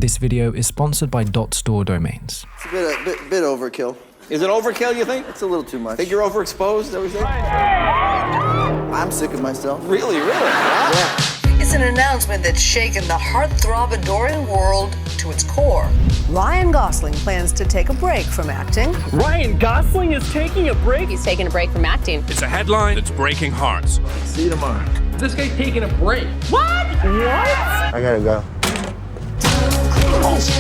This video is sponsored by .store domains. It's a bit overkill. Is it overkill, you think? It's a little too much. Think you're overexposed, everything? I'm sick of myself. Really? Yeah. It's an announcement that's shaken the heartthrob Dorian world to its core. Ryan Gosling plans to take a break from acting. Ryan Gosling is taking a break? He's taking a break from acting. It's a headline that's breaking hearts. See you tomorrow. This guy's taking a break. What? I gotta go.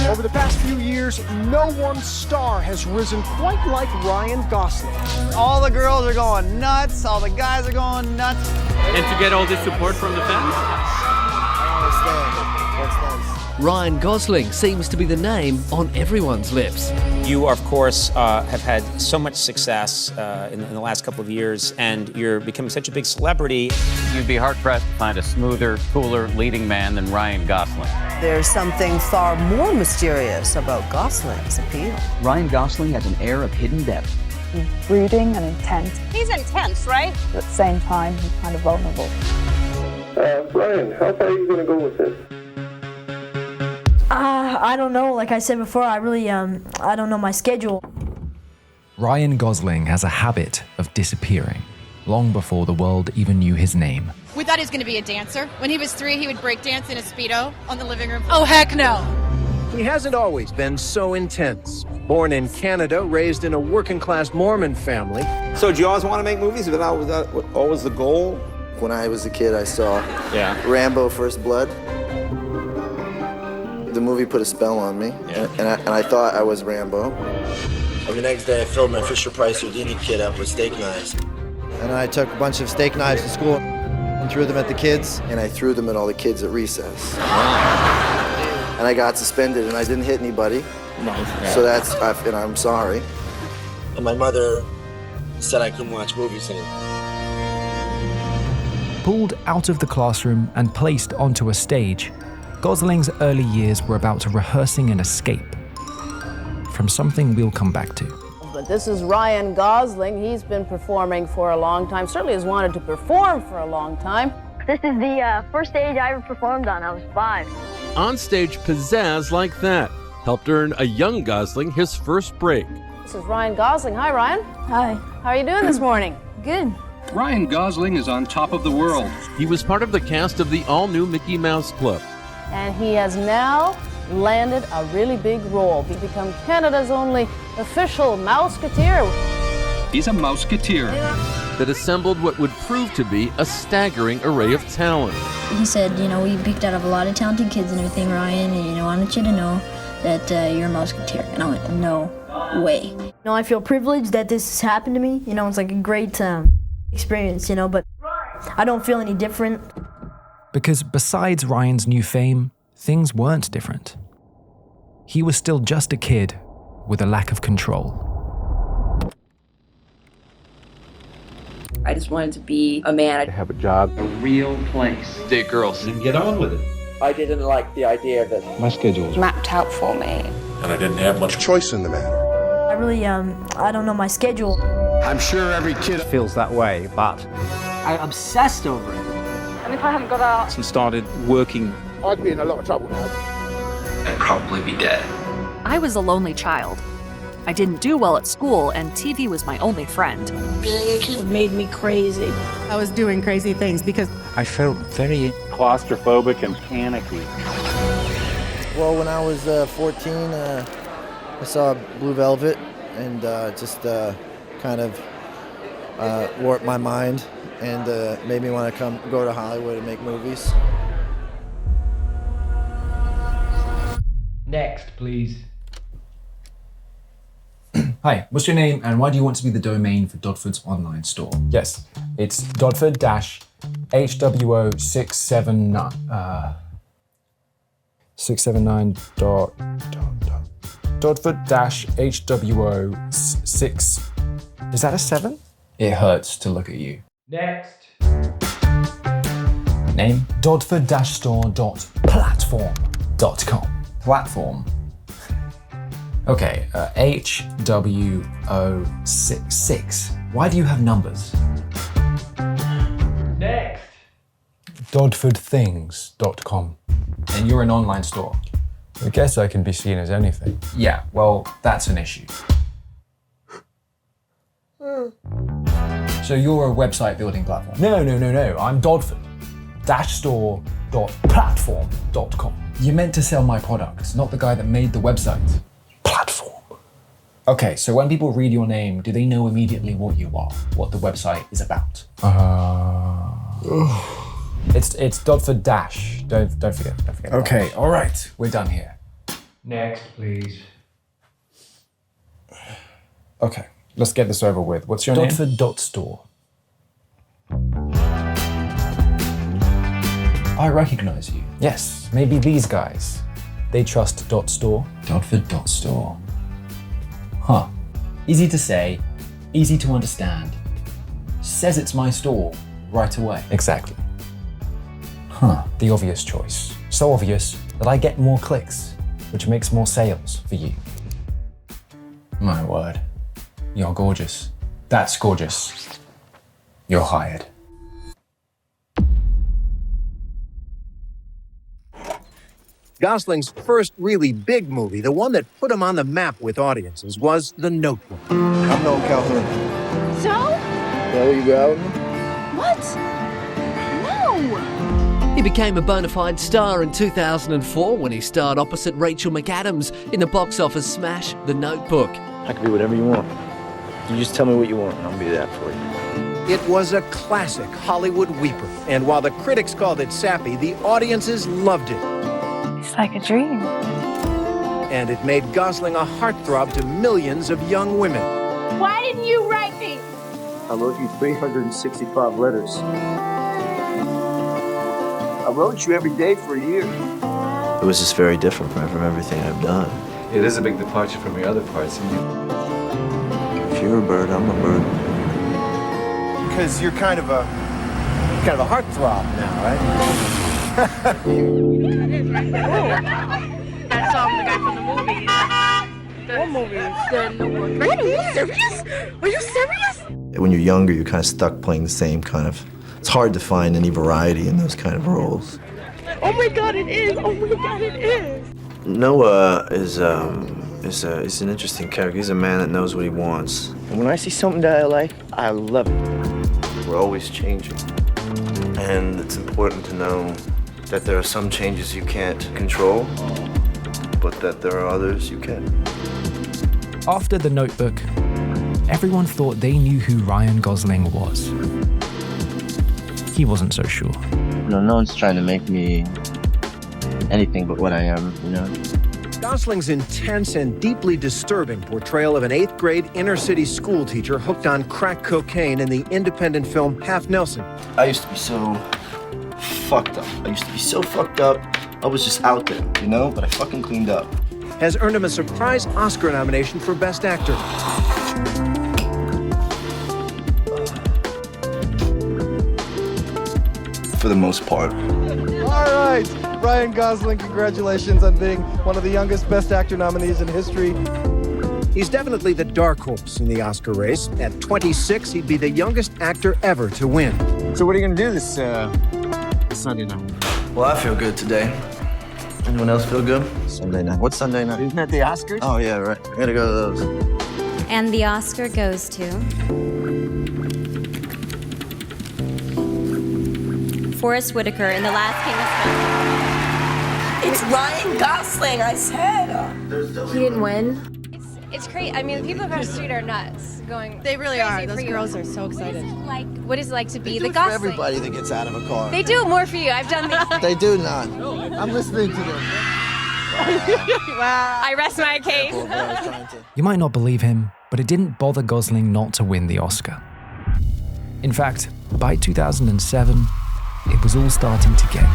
Over the past few years, no one star has risen quite like Ryan Gosling. All the girls are going nuts, all the guys are going nuts. And to get all this support from the fans? I don't understand. What's nice? Ryan Gosling seems to be the name on everyone's lips. You, of course, have had so much success in the last couple of years, and you're becoming such a big celebrity. You'd be hard-pressed to find a smoother, cooler leading man than Ryan Gosling. There's something far more mysterious about Gosling's appeal. Ryan Gosling has an air of hidden depth. He's brooding and intense. He's intense, right? At the same time, he's kind of vulnerable. Ryan, how far are you going to go with this? I don't know. Like I said before, I don't know my schedule. Ryan Gosling has a habit of disappearing, long before the world even knew his name. We thought he was going to be a dancer. When he was 3, he would break dance in a Speedo on the living room. Oh, heck no. He hasn't always been so intense. Born in Canada, raised in a working-class Mormon family. So did you always want to make movies? Was that always the goal? When I was a kid, I saw Rambo: First Blood. The movie put a spell on me, and I thought I was Rambo. And the next day, I filled my Fisher-Price Houdini kit up with steak knives. And I took a bunch of steak knives to school and threw them at the kids, and I threw them at all the kids at recess. And I got suspended, and I didn't hit anybody. Nice. So and I'm sorry. And my mother said I couldn't watch movies anymore. Pulled out of the classroom and placed onto a stage, Gosling's early years were about rehearsing an escape from something we'll come back to. But this is Ryan Gosling. He's been performing for a long time, certainly has wanted to perform for a long time. This is the first stage I ever performed on. I was 5. On-stage pizzazz like that helped earn a young Gosling his first break. This is Ryan Gosling. Hi, Ryan. Hi. How are you doing this morning? Good. Ryan Gosling is on top of the world. He was part of the cast of the all-new Mickey Mouse Club. And he has now landed a really big role. He's become Canada's only official Mouseketeer. He's a Mouseketeer. That assembled what would prove to be a staggering array of talent. He said, we picked out of a lot of talented kids and everything, Ryan, and I wanted you to know that you're a Mouseketeer. And I went, no way. I feel privileged that this has happened to me. It's like a great experience, but I don't feel any different. Because besides Ryan's new fame, things weren't different. He was still just a kid with a lack of control. I just wanted to be a man. To have a job. A real place. Date girls. And get on with it. I didn't like the idea that my schedule was mapped out for me. And I didn't have much choice in the matter. I don't know my schedule. I'm sure every kid feels that way, but I obsessed over it. And if I hadn't got out And started working. I'd be in a lot of trouble now. I'd probably be dead. I was a lonely child. I didn't do well at school, and TV was my only friend. It made me crazy. I was doing crazy things because I felt very claustrophobic and panicky. Well, when I was 14, I saw Blue Velvet and just kind of warped my mind and made me want to go to Hollywood and make movies. Next, please. Hi, what's your name and why do you want to be the domain for Dodford's online store? Yes, it's Dodford-HWO679. 679 dot. Dodford-HWO6. Is that a 7? It hurts to look at you. Next. Name? Dodford-store.platform.com. Platform. Okay, HWO6. Why do you have numbers? Next. Dodfordthings.com. And you're an online store. I guess I can be seen as anything. Yeah, well, that's an issue. So you're a website building platform? No, I'm Dodford. Dashstore.platform.com. You meant to sell my products, not the guy that made the website. Platform. Okay, so when people read your name, do they know immediately what you are, what the website is about? It's Dodford Dash. Don't forget. Okay, all right, we're done here. Next, please. Okay, let's get this over with. What's your name? Dodford.store. I recognize you. Yes, maybe these guys. They trust .store. Dodford.store. Huh. Easy to say, easy to understand. Says it's my store right away. Exactly. Huh. The obvious choice. So obvious that I get more clicks, which makes more sales for you. My word. You're gorgeous. That's gorgeous. You're hired. Gosling's first really big movie, the one that put him on the map with audiences, was The Notebook. I'm Noel Calhoun. So? Yeah, will you go out with me? What? No! He became a bona fide star in 2004 when he starred opposite Rachel McAdams in the box office smash The Notebook. I can do whatever you want. You just tell me what you want, and I'll be that for you. It was a classic Hollywood weeper, and while the critics called it sappy, the audiences loved it. It's like a dream. And it made Gosling a heartthrob to millions of young women. Why didn't you write me? I wrote you 365 letters. I wrote you every day for a year. It was just very different from everything I've done. It is a big departure from your other parts. If you're a bird, I'm a bird. Because you're kind of a heartthrob now, right? That's the guy from the movie. What movie? The Notebook. What? Are you serious? Are you serious? When you're younger, you're kind of stuck playing the same kind of... It's hard to find any variety in those kind of roles. Oh my God, it is! Oh my God, it is! Noah is an interesting character. He's a man that knows what he wants. And when I see something that I like, I love it. We're always changing. And it's important to know that there are some changes you can't control, but that there are others you can. After The Notebook, everyone thought they knew who Ryan Gosling was. He wasn't so sure. No one's trying to make me anything but what I am, you know? Gosling's intense and deeply disturbing portrayal of an 8th grade inner-city school teacher hooked on crack cocaine in the independent film Half Nelson. I used to be so fucked up. I was just out there, you know? But I fucking cleaned up. Has earned him a surprise Oscar nomination for Best Actor. For the most part. All right, Ryan Gosling, congratulations on being one of the youngest Best Actor nominees in history. He's definitely the dark horse in the Oscar race. At 26, he'd be the youngest actor ever to win. So what are you going to do this Sunday night? Well, I feel good today. Anyone else feel good? Sunday night. What's Sunday night? Isn't that the Oscars? Oh, yeah, right. I gotta go to those. And the Oscar goes to... Forrest Whitaker in The Last King of Scotland. It's Ryan Gosling, I said. He didn't win. It's crazy. I mean, the people across the street are nuts. They really are. Those girls are so excited. What is it like to be the For Gosling? everybody that gets out of a car. They do more for you. I've done these. They do not. I'm listening to them. Wow. I rest my case. You might not believe him, but it didn't bother Gosling not to win the Oscar. In fact, by 2007, it was all starting to get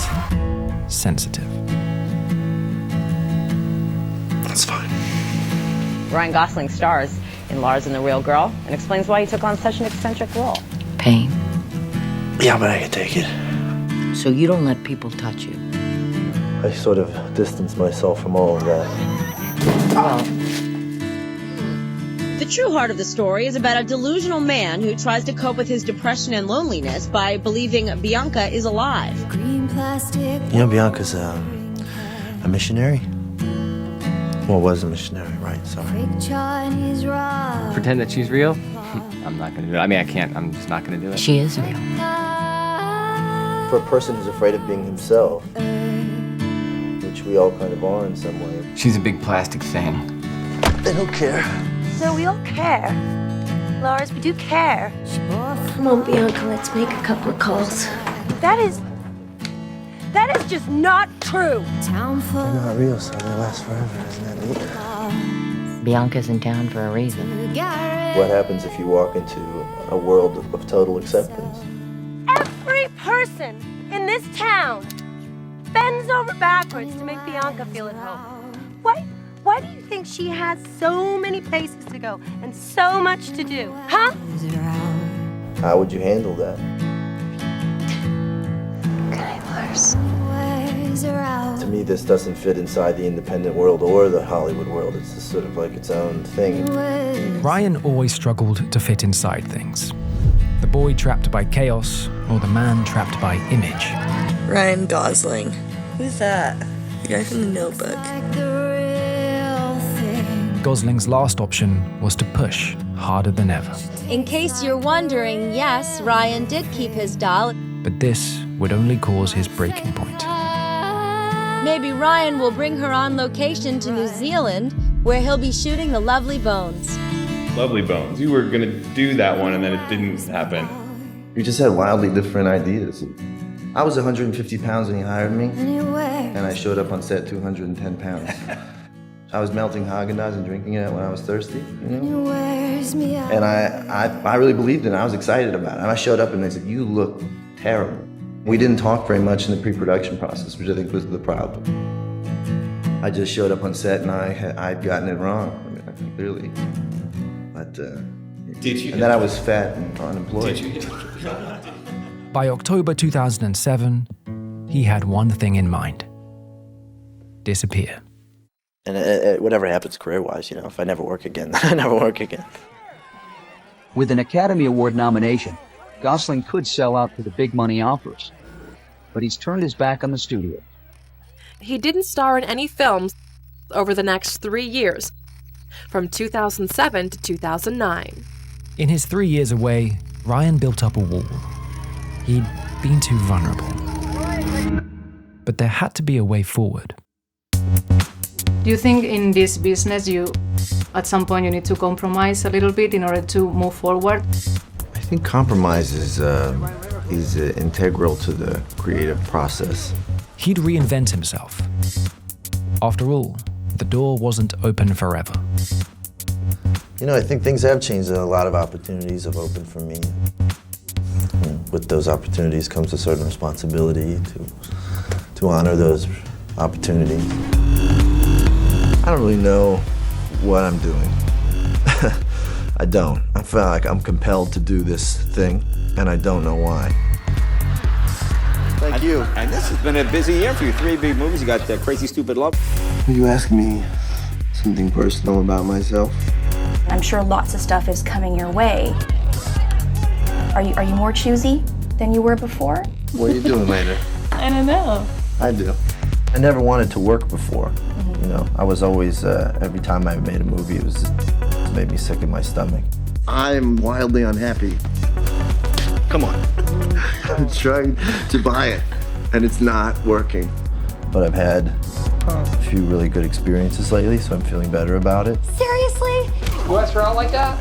sensitive. That's fine. Ryan Gosling stars in Lars and the Real Girl and explains why he took on such an eccentric role. Pain. Yeah, but I can take it. So you don't let people touch you. I sort of distance myself from all of that. Well, The true heart of the story is about a delusional man who tries to cope with his depression and loneliness by believing Bianca is alive. You know, Bianca's a missionary. Well, was a missionary, right? Sorry. Pretend that she's real? I'm not gonna do it. I mean, I can't. I'm just not gonna do it. She is real. For a person who's afraid of being himself, which we all kind of are in some way. She's a big plastic thing. They don't care. No, we all care. Lars, we do care. Come on, Bianca, let's make a couple of calls. That is just not true. They're not real, so they last forever. Isn't that neat? Bianca's in town for a reason. What happens if you walk into a world of total acceptance? Every person in this town bends over backwards to make Bianca feel at home. Why do you think she has so many places to go and so much to do, huh? How would you handle that? Okay, Lars. To me, this doesn't fit inside the independent world or the Hollywood world. It's just sort of like its own thing. Ryan always struggled to fit inside things. The boy trapped by chaos, or the man trapped by image. Ryan Gosling. Who's that? The guy from The Notebook. Gosling's last option was to push harder than ever. In case you're wondering, yes, Ryan did keep his doll. But this would only cause his breaking point. Maybe Ryan will bring her on location to New Zealand, where he'll be shooting The Lovely Bones. Lovely Bones. You were gonna do that one and then it didn't happen. We just had wildly different ideas. I was 150 pounds when he hired me, and I showed up on set 210 pounds. I was melting Haagen-Dazs and drinking it when I was thirsty, you know? And I really believed in it. I was excited about it. And I showed up and they said, "You look terrible." We didn't talk very much in the pre-production process, which I think was the problem. I just showed up on set and I'd gotten it wrong, I mean, clearly. But, Did you? And then I was fat and unemployed. Did you? By October 2007, he had one thing in mind: disappear. And whatever happens career-wise, you know, if I never work again, then I never work again. With an Academy Award nomination, Gosling could sell out to the big money offers. But he's turned his back on the studio. He didn't star in any films over the next 3 years, from 2007 to 2009. In his 3 years away, Ryan built up a wall. He'd been too vulnerable. But there had to be a way forward. Do you think in this business at some point you need to compromise a little bit in order to move forward? I think compromise is integral to the creative process. He'd reinvent himself. After all, the door wasn't open forever. You know, I think things have changed. A lot of opportunities have opened for me. And with those opportunities comes a certain responsibility to honor those opportunities. I don't really know what I'm doing. I don't. I feel like I'm compelled to do this thing, and I don't know why. Thank you. And this has been a busy year for you. 3 big movies. You got Crazy Stupid Love. Will you ask me something personal about myself? I'm sure lots of stuff is coming your way. Are you more choosy than you were before? What are you doing later? I don't know. I do. I never wanted to work before. You know, I was always, every time I made a movie, it made me sick in my stomach. I'm wildly unhappy. Come on. I'm trying to buy it, and it's not working. But I've had a few really good experiences lately, so I'm feeling better about it. Seriously? You asked her out like that?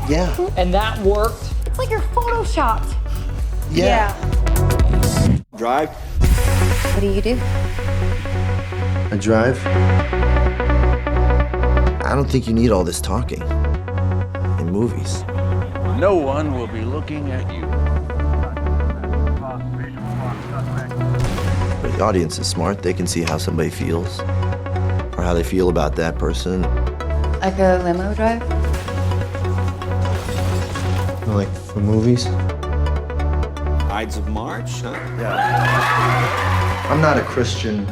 Yeah. And that worked? It's like you're photoshopped. Yeah. Drive. What do you do? I drive. I don't think you need all this talking in movies. No one will be looking at you. But the audience is smart. They can see how somebody feels or how they feel about that person. Like a limo drive? Like for movies? Ides of March, huh? Yeah. I'm not a Christian.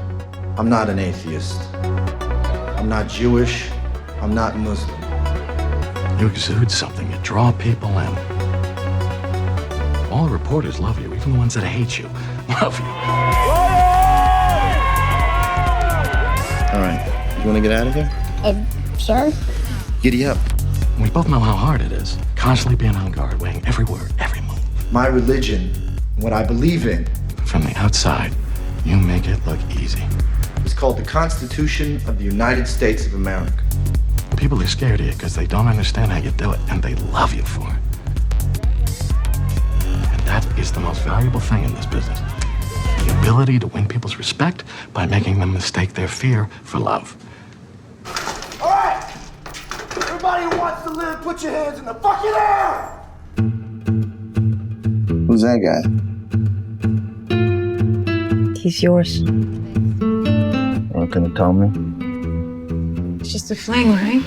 I'm not an atheist. I'm not Jewish. I'm not Muslim. You exude something. You draw people in. All the reporters love you, even the ones that hate you. Love you. All right. You want to get out of here? Sir? Giddy up. We both know how hard it is. Constantly being on guard, weighing every word, every move. My religion, what I believe in, From the outside, you make it look easy. is called the Constitution of the United States of America. People are scared of you because they don't understand how you do it, and they love you for it. And that is the most valuable thing in this business. The ability to win people's respect by making them mistake their fear for love. All right! Everybody who wants to live, put your hands in the fucking air! Who's that guy? He's yours. What can you tell me? It's just a fling, right?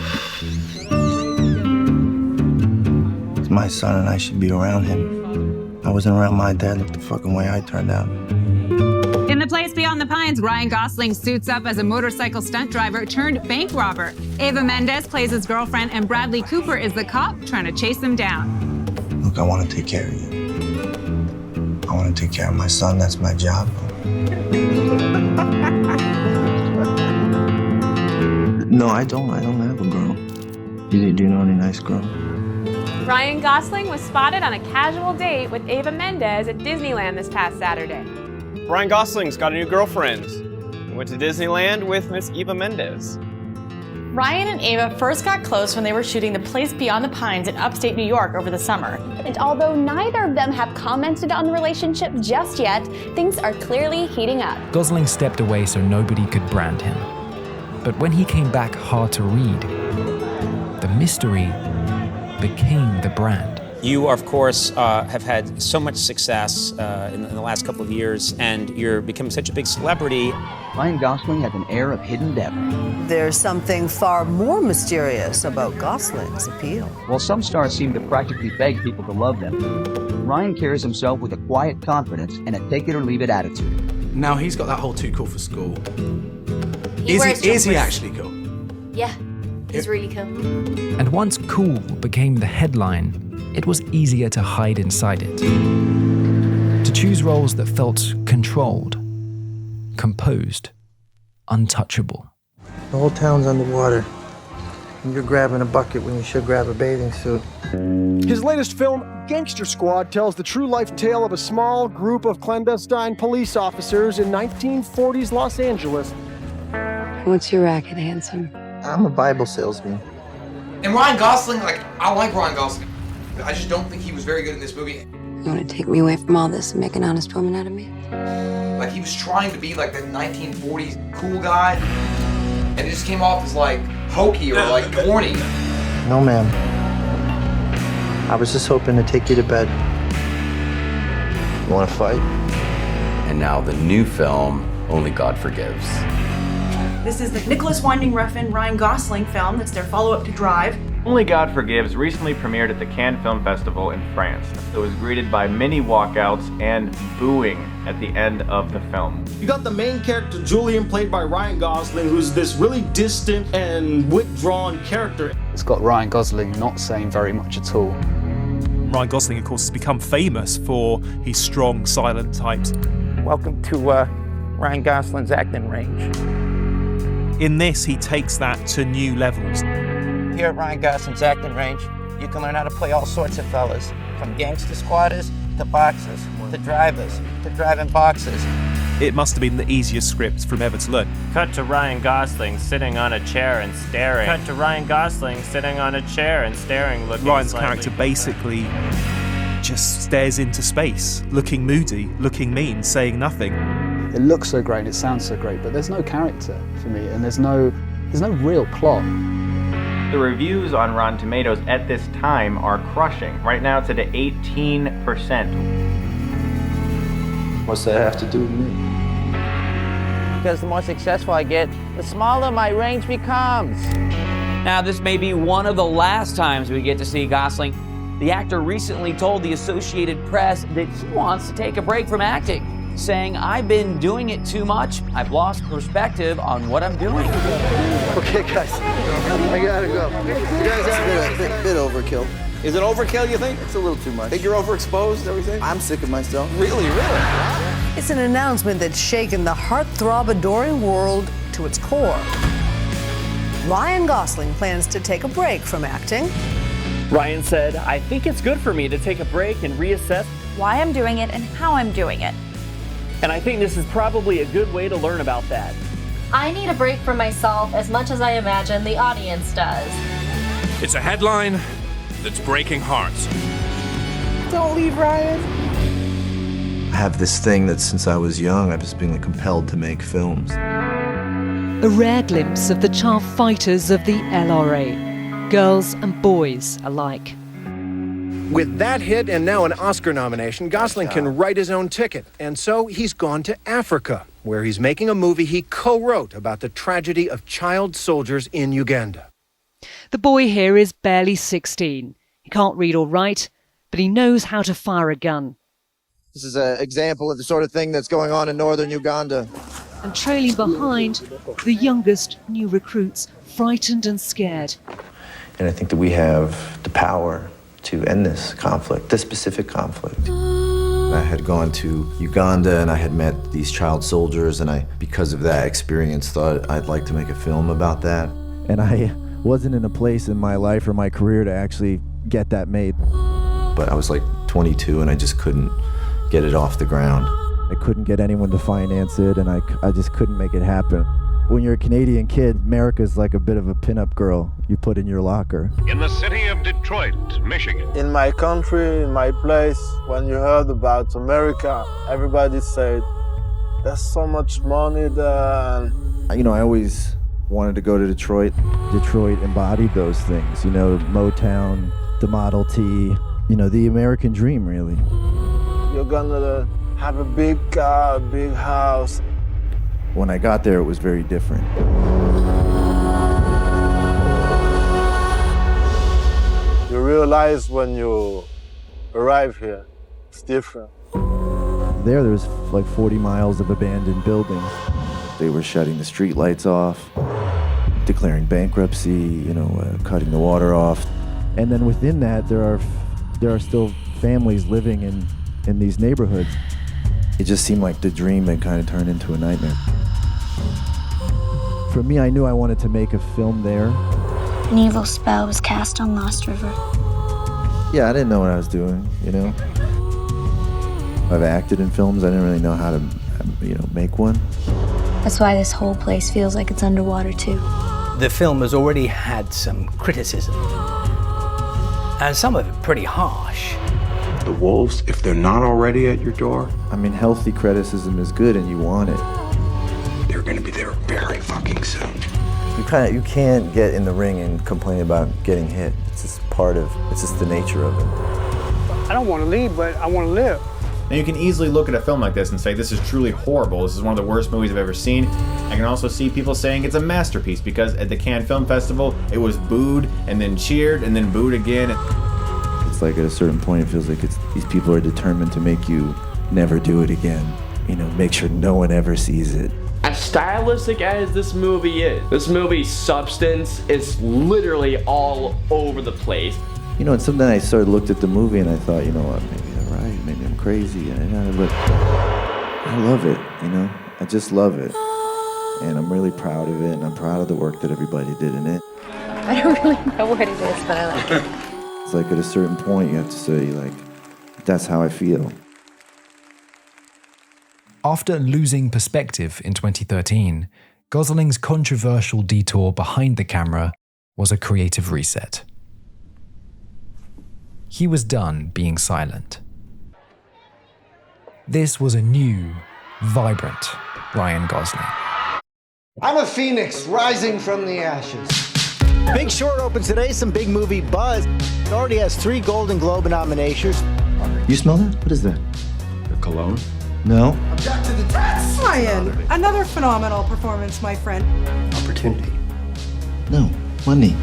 It's my son and I should be around him. I wasn't around my dad, look the fucking way I turned out. In The Place Beyond the Pines, Ryan Gosling suits up as a motorcycle stunt driver turned bank robber. Eva Mendes plays his girlfriend, and Bradley Cooper is the cop trying to chase him down. Look, I want to take care of you. I want to take care of my son, that's my job. No, I don't have a girl. Do you know any nice girl? Ryan Gosling was spotted on a casual date with Eva Mendes at Disneyland this past Saturday. Ryan Gosling's got a new girlfriend. He went to Disneyland with Miss Eva Mendes. Ryan and Eva first got close when they were shooting The Place Beyond the Pines in upstate New York over the summer. And although neither of them have commented on the relationship just yet, things are clearly heating up. Gosling stepped away so nobody could brand him. But when he came back hard to read, the mystery became the brand. You, of course, have had so much success in the last couple of years, and you're becoming such a big celebrity. Ryan Gosling has an air of hidden depth. There's something far more mysterious about Gosling's appeal. While some stars seem to practically beg people to love them, Ryan carries himself with a quiet confidence and a take-it-or-leave-it attitude. Now he's got that whole too cool for school. Is he actually cool? Yeah, he's really cool. And once cool became the headline, it was easier to hide inside it. To choose roles that felt controlled, composed, untouchable. The whole town's underwater. And you're grabbing a bucket when you should grab a bathing suit. His latest film, Gangster Squad, tells the true-life tale of a small group of clandestine police officers in 1940s Los Angeles. What's your racket, handsome? I'm a Bible salesman. And Ryan Gosling, I like Ryan Gosling. I just don't think he was very good in this movie. You want to take me away from all this and make an honest woman out of me? He was trying to be the 1940s cool guy, and it just came off as hokey or corny. No, ma'am. I was just hoping to take you to bed. You want to fight? And now the new film, Only God Forgives. This is the Nicholas Winding Refn, Ryan Gosling film. That's their follow-up to Drive. Only God Forgives recently premiered at the Cannes Film Festival in France. It was greeted by many walkouts and booing at the end of the film. You got the main character, Julian, played by Ryan Gosling, who's this really distant and withdrawn character. It's got Ryan Gosling not saying very much at all. Ryan Gosling, of course, has become famous for his strong, silent types. Welcome to Ryan Gosling's acting range. In this, he takes that to new levels. Here at Ryan Gosling's acting range, you can learn how to play all sorts of fellas, from gangster squatters to boxers, to drivers, to driving boxes. It must have been the easiest script from ever to learn. Cut to Ryan Gosling sitting on a chair and staring. Cut to Ryan Gosling sitting on a chair and staring, looking Ryan's slightly character basically just stares into space, looking moody, looking mean, saying nothing. It looks so great, it sounds so great, but there's no character for me, and there's no real plot. The reviews on Rotten Tomatoes at this time are crushing. Right now it's at 18%. What's that have to do with me? Because the more successful I get, the smaller my range becomes. Now, this may be one of the last times we get to see Gosling. The actor recently told the Associated Press that he wants to take a break from acting, saying, "I've been doing it too much. I've lost perspective on what I'm doing." Okay, guys, I gotta go. You guys have a bit overkill. Is it overkill, you think? It's a little too much. Think you're overexposed, everything? I'm sick of myself. Really? It's an announcement that's shaken the heartthrob adoring world to its core. Ryan Gosling plans to take a break from acting. Ryan said, "I think it's good for me to take a break and reassess Why I'm doing it and how I'm doing it. and I think this is probably a good way to learn about that." I need a break from myself as much as I imagine the audience does. It's a headline that's breaking hearts. Don't leave, Ryan. I have this thing that since I was young, I've just been compelled to make films. A rare glimpse of the child fighters of the LRA, girls and boys alike. With that hit and now an Oscar nomination, Gosling can write his own ticket. And so he's gone to Africa, where he's making a movie he co-wrote about the tragedy of child soldiers in Uganda. The boy here is barely 16. He can't read or write, but he knows how to fire a gun. This is an example of the sort of thing that's going on in northern Uganda. And trailing behind, the youngest new recruits, frightened and scared. And I think that we have the power to end this conflict, this specific conflict. I had gone to Uganda and I had met these child soldiers, and I, because of that experience, thought I'd like to make a film about that. And I wasn't in a place in my life or my career to actually get that made. But I was like 22 and I just couldn't get it off the ground. I couldn't get anyone to finance it, and I just couldn't make it happen. When you're a Canadian kid, America's like a bit of a pinup girl you put in your locker. In the city of Detroit, Michigan. In my country, in my place, when you heard about America, everybody said, there's so much money there. You know, I always wanted to go to Detroit. Detroit embodied those things, you know, Motown, the Model T, you know, the American dream, really. You're gonna have a big car, a big house. When I got there, it was very different. You realize when you arrive here, it's different. There was like 40 miles of abandoned buildings. They were shutting the street lights off, declaring bankruptcy, you know, cutting the water off. And then within that, there are still families living in these neighborhoods. It just seemed like the dream had kind of turned into a nightmare. For me, I knew I wanted to make a film there. An evil spell was cast on Lost River. Yeah, I didn't know what I was doing, you know. I've acted in films, I didn't really know how to, you know, make one. That's why this whole place feels like it's underwater too. The film has already had some criticism, and some of it pretty harsh. The wolves, if they're not already at your door, I mean, healthy criticism is good and you want it. they're gonna be there very fucking soon. You can't get in the ring and complain about getting hit. It's just it's just the nature of it. I don't want to leave, but I want to live. Now you can easily look at a film like this and say, this is truly horrible, this is one of the worst movies I've ever seen. I can also see people saying it's a masterpiece because at the Cannes Film Festival, it was booed and then cheered and then booed again. It's like at a certain point, it feels like these people are determined to make you never do it again. You know, make sure no one ever sees it. As stylistic as this movie is, this movie's substance is literally all over the place. You know, and sometimes I sort of looked at the movie and I thought, you know what, maybe they're right, maybe I'm crazy, but I love it, you know? I just love it. And I'm really proud of it, and I'm proud of the work that everybody did in it. I don't really know what it is, but I like it. It's like at a certain point you have to say, like, that's how I feel. After losing perspective in 2013, Gosling's controversial detour behind the camera was a creative reset. He was done being silent. This was a new, vibrant Ryan Gosling. I'm a phoenix rising from the ashes. Big Short opens today, some big movie buzz. It already has 3 Golden Globe nominations. You smell that? What is that? The cologne? No. That's Ryan. Another phenomenal performance, my friend. Opportunity. No. Money.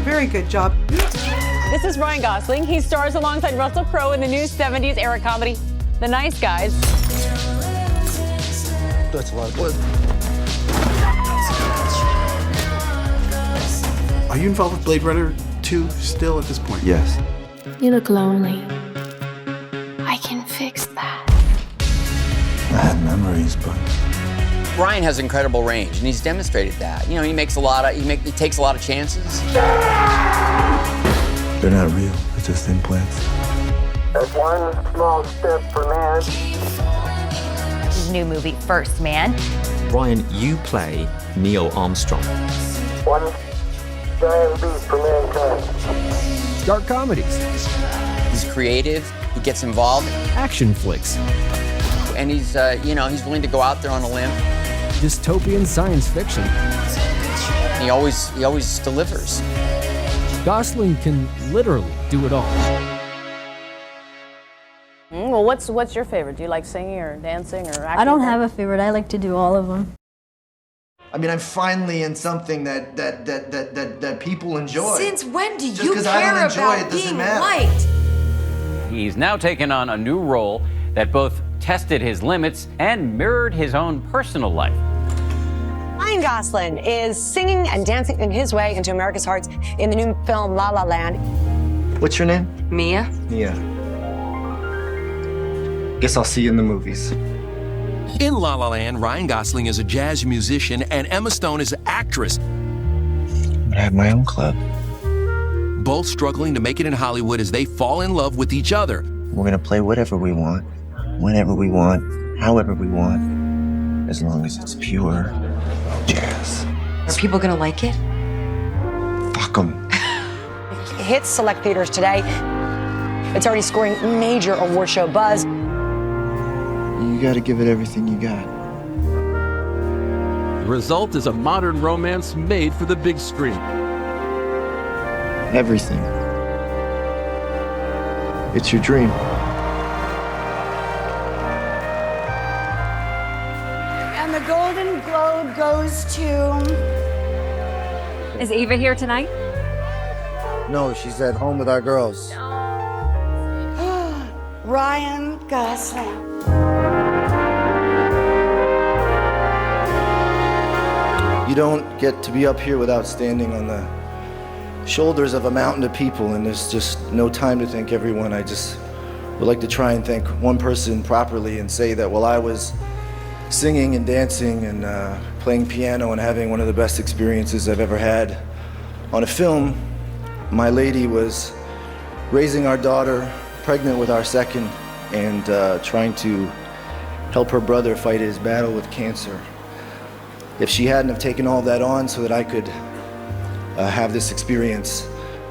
Very good job. This is Ryan Gosling. He stars alongside Russell Crowe in the new 70s era comedy, The Nice Guys. That's a lot of blood. Are you involved with Blade Runner 2 still at this point? Yes. You look lonely. I can fix that. I had memories, but Ryan has incredible range, and he's demonstrated that. You know, he takes a lot of chances. They're not real, they're just implants. That's one small step for man. His new movie, First Man. Ryan, you play Neil Armstrong. One giant leap for mankind. Dark comedies. He's creative, he gets involved. Action flicks. And he's, he's willing to go out there on a limb. Dystopian science fiction. He always delivers. Gosling can literally do it all. Well, what's your favorite? Do you like singing or dancing or acting? I don't have a favorite. I like to do all of them. I mean, I'm finally in something that people enjoy. Since when do Just you 'cause I don't care enjoy about it doesn't being matter. liked? He's now taken on a new role that both tested his limits and mirrored his own personal life. Ryan Gosling is singing and dancing in his way into America's hearts in the new film La La Land. What's your name? Mia? Mia. Guess I'll see you in the movies. In La La Land, Ryan Gosling is a jazz musician and Emma Stone is an actress. But I have my own club. Both struggling to make it in Hollywood as they fall in love with each other. We're gonna play whatever we want, whenever we want, however we want, as long as it's pure jazz. Are people gonna like it? Fuck 'em. It hits select theaters today. It's already scoring major award show buzz. You gotta give it everything you got. The result is a modern romance made for the big screen. Everything. It's your dream. And the Golden Globe goes to... Is Ava here tonight? No, she's at home with our girls. Ryan Gosling. You don't get to be up here without standing on the shoulders of a mountain of people, and there's just no time to thank everyone. I just would like to try and thank one person properly and say that while I was singing and dancing and playing piano and having one of the best experiences I've ever had on a film, my lady was raising our daughter, pregnant with our second, and trying to help her brother fight his battle with cancer. If she hadn't have taken all that on so that I could have this experience,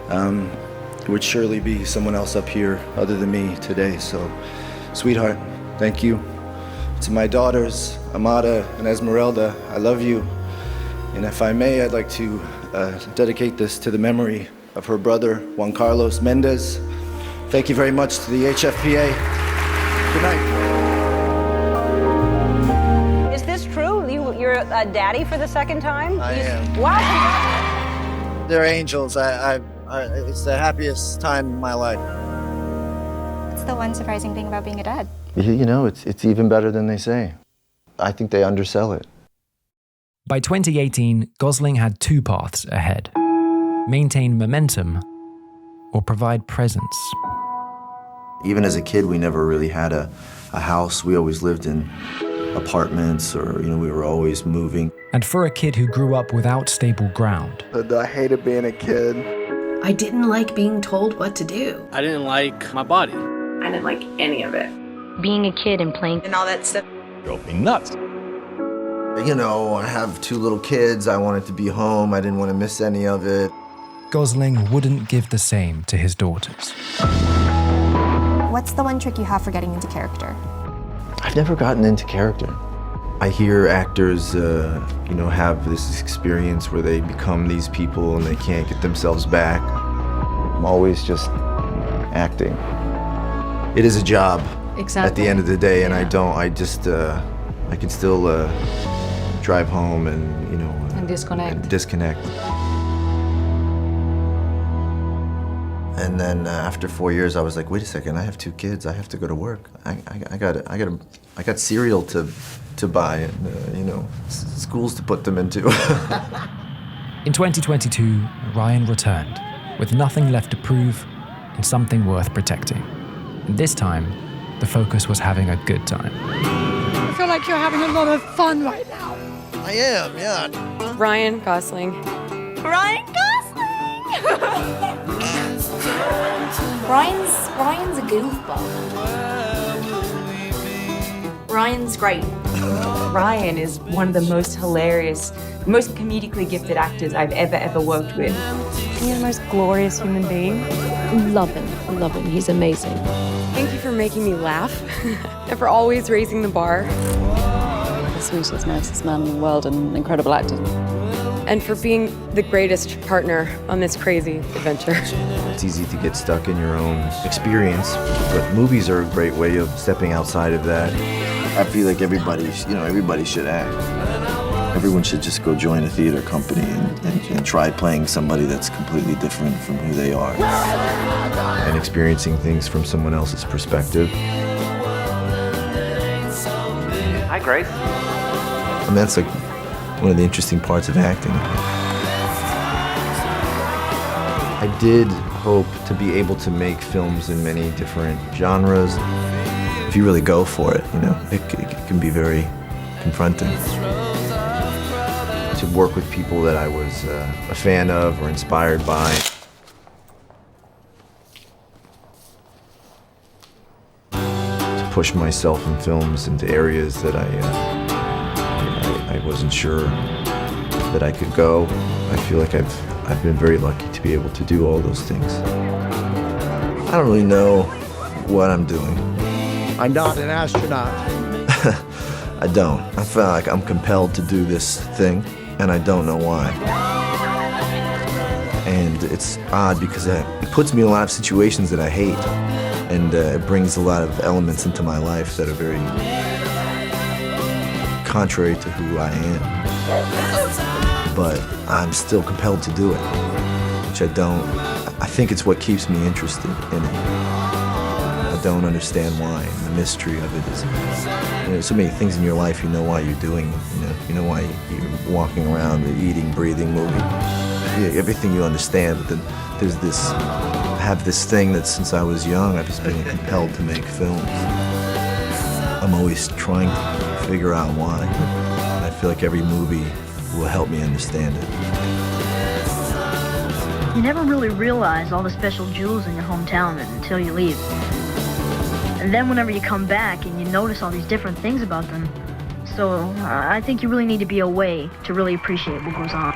it would surely be someone else up here other than me today. So, sweetheart, thank you. To my daughters, Amada and Esmeralda, I love you. And if I may, I'd like to dedicate this to the memory of her brother, Juan Carlos Mendez. Thank you very much to the HFPA. Good night. Is this true? You're a daddy for the second time? I am. Wow. They're angels. It's the happiest time in my life. What's the one surprising thing about being a dad? You know, it's even better than they say. I think they undersell it. By 2018, Gosling had two paths ahead: maintain momentum or provide presence. Even as a kid, we never really had a house. We always lived in apartments, or we were always moving. And for a kid who grew up without stable ground, I hated being a kid. I didn't like being told what to do. I didn't like my body. I didn't like any of it. Being a kid and playing And all that stuff. Drove me nuts. I have two little kids. I wanted to be home. I didn't want to miss any of it. Gosling wouldn't give the same to his daughters. What's the one trick you have for getting into character? I've never gotten into character. I hear actors, have this experience where they become these people and they can't get themselves back. I'm always just acting. It is a job. Exactly. At the end of the day, and I can still drive home and disconnect. And then after 4 years, I was like, wait a second, I have two kids. I have to go to work. I got cereal to buy and schools to put them into. In 2022, Ryan returned with nothing left to prove and something worth protecting. And this time, the focus was having a good time. I feel like you're having a lot of fun right now. I am, yeah. Ryan Gosling. Ryan Gosling! Ryan's a goofball. Ryan's great. Ryan is one of the most hilarious, most comedically gifted actors I've ever worked with. He's the most glorious human being. Love him. He's amazing. Thank you for making me laugh and for always raising the bar. The sweetest, nicest man in the world and an incredible actor. And for being the greatest partner on this crazy adventure. It's easy to get stuck in your own experience, but movies are a great way of stepping outside of that. I feel like everybody should act. Everyone should just go join a theater company and try playing somebody that's completely different from who they are. And experiencing things from someone else's perspective. Hi, Grace. And that's like one of the interesting parts of acting. I did hope to be able to make films in many different genres. If you really go for it, it can be very confronting. To work with people that I was a fan of or inspired by. To push myself in films into areas that I wasn't sure that I could go. I feel like I've been very lucky to be able to do all those things. I don't really know what I'm doing. I'm not an astronaut. I don't. I feel like I'm compelled to do this thing, and I don't know why. And it's odd because it puts me in a lot of situations that I hate, and it brings a lot of elements into my life that are very contrary to who I am. But I'm still compelled to do it, which I think it's what keeps me interested in it. I don't understand why, and the mystery of it is, there's so many things in your life you know why you're doing, you know why you're walking around, eating, breathing, moving, everything you understand, but then there's this, I have this thing that since I was young, I've just been compelled to make films. I'm always trying to figure out why. I feel like every movie will help me understand it. You never really realize all the special jewels in your hometown until you leave. And then whenever you come back and you notice all these different things about them. So I think you really need to be away to really appreciate what goes on.